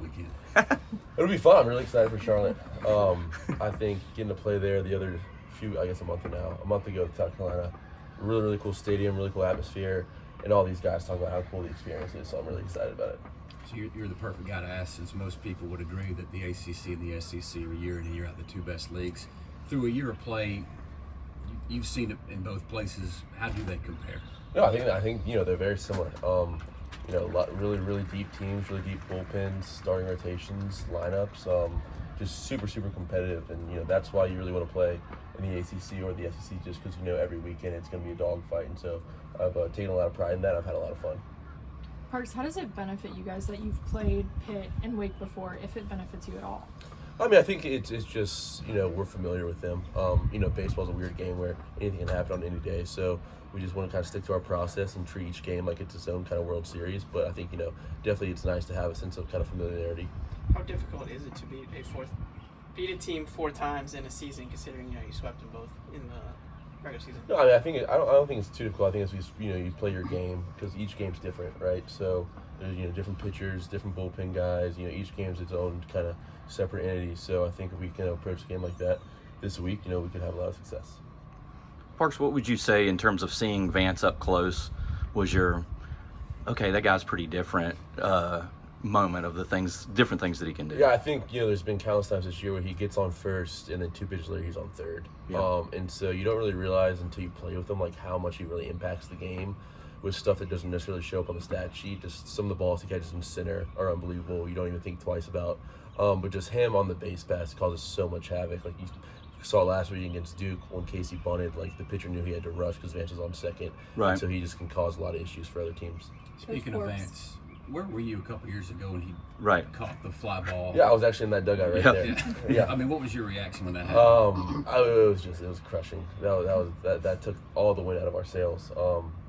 weekend? It'll be fun. I'm really excited for Charlotte. I think getting to play there the other a month ago with South Carolina, really, really cool stadium, really cool atmosphere, and all these guys talk about how cool the experience is, so I'm really excited about it. So you're the perfect guy to ask, since most people would agree that the ACC and the SEC are year in and year out the two best leagues. Through a year of play, you've seen it in both places. How do they compare? No, I think they're very similar. Really, really deep teams, really deep bullpens, starting rotations, lineups. Just super, super competitive, and that's why you really want to play in the ACC or the SEC, just because every weekend it's going to be a dogfight, and so I've taken a lot of pride in that. I've had a lot of fun. Parks, how does it benefit you guys that you've played Pitt and Wake before, if it benefits you at all? I think it's just, we're familiar with them. Baseball's a weird game where anything can happen on any day, so we just want to kind of stick to our process and treat each game like it's its own kind of World Series. But I think, definitely it's nice to have a sense of kind of familiarity. How difficult is it to beat a team 4 times in a season, considering you swept them both in the regular season? No, I don't think it's too difficult. I think it's just, you play your game, because each game's different, right? So there's different pitchers, different bullpen guys. Each game's its own kind of separate entity. So I think if we can approach a game like that this week, we could have a lot of success. Parks, what would you say in terms of seeing Vance up close was your, okay, that guy's pretty different moment of different things that he can do? Yeah, I think, there's been countless times this year where he gets on first and then 2 pitches later he's on third. Yeah. And so you don't really realize until you play with him, like, how much he really impacts the game with stuff that doesn't necessarily show up on the stat sheet. Just some of the balls he catches in center are unbelievable. You don't even think twice about. But just him on the base pass causes so much havoc. Like, you saw last week against Duke when Casey bunted, like, the pitcher knew he had to rush because Vance was on second. Right. And so he just can cause a lot of issues for other teams. Speaking of Vance, where were you a couple years ago when he caught the fly ball? Yeah, I was actually in that dugout right there. Yeah. I mean, what was your reaction when that happened? It was crushing. That took all the wind out of our sails.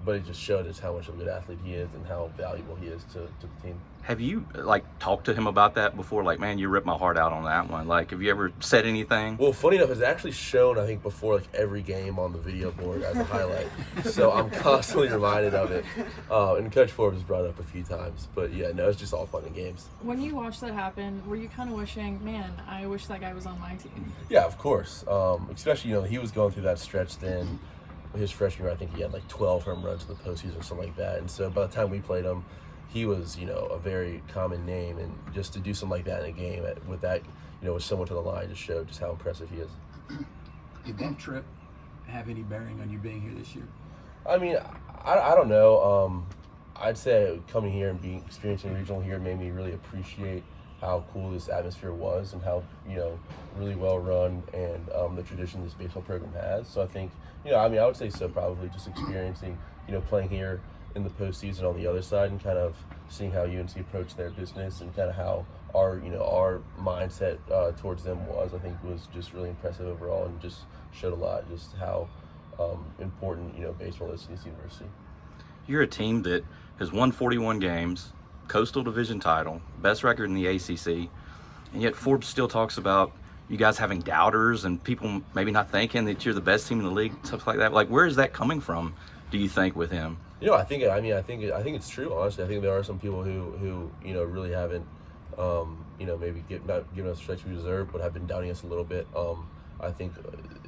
But it just showed us how much of a good athlete he is and how valuable he is to the team. Have you talked to him about that before? Like, man, you ripped my heart out on that one. Like, have you ever said anything? Well, funny enough, it's actually shown, I think, before every game on the video board as a highlight. So I'm constantly reminded of it. And Coach Forbes has brought it up a few times. But yeah, no, it's just all fun and games. When you watched that happen, were you kind of wishing, man, I wish that guy was on my team? Yeah, of course. Especially, he was going through that stretch then. His freshman year, I think he had 12 home runs in the postseason or something like that. And so by the time we played him, he was, a very common name. And just to do something like that in a game with that, with someone to the line just showed just how impressive he is. Did that trip have any bearing on you being here this year? I mean, I don't know. I'd say coming here and experiencing regional here made me really appreciate how cool this atmosphere was and how, really well run and the tradition this baseball program has. So I think, I would say so probably just experiencing, playing here in the postseason on the other side and kind of seeing how UNC approached their business and kind of how our mindset towards them was, I think was just really impressive overall and just showed a lot just how important, baseball is to this university. You're a team that has won 41 games, Coastal Division title, best record in the ACC, and yet Forbes still talks about you guys having doubters and people maybe not thinking that you're the best team in the league, stuff like that. Like, where is that coming from, do you think, with him? I think it's true, honestly. I think there are some people who really haven't, maybe not given us the stretch we deserve, but have been doubting us a little bit. I think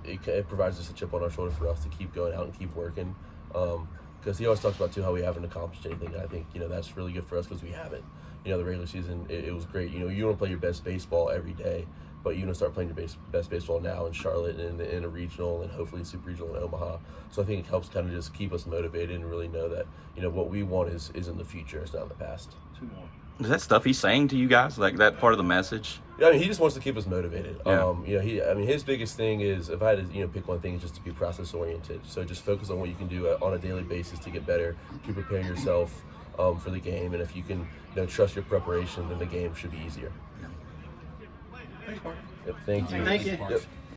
it provides us a chip on our shoulder for us to keep going out and keep working. Because he always talks about, too, how we haven't accomplished anything. And I think, that's really good for us because we haven't. The regular season, it was great. You want to play your best baseball every day, but you want to start playing your best baseball now in Charlotte and in a regional and hopefully super regional in Omaha. So I think it helps kind of just keep us motivated and really know that, what we want is in the future, it's not in the past. 2 more. Is that stuff he's saying to you guys, like that part of the message? Yeah, he just wants to keep us motivated. Yeah. His biggest thing is, if I had to, pick one thing, is just to be process oriented. So just focus on what you can do on a daily basis to get better, to prepare yourself for the game, and if you can, trust your preparation, then the game should be easier. Thanks, Mark. Yep, thank you. Thank you. Yep.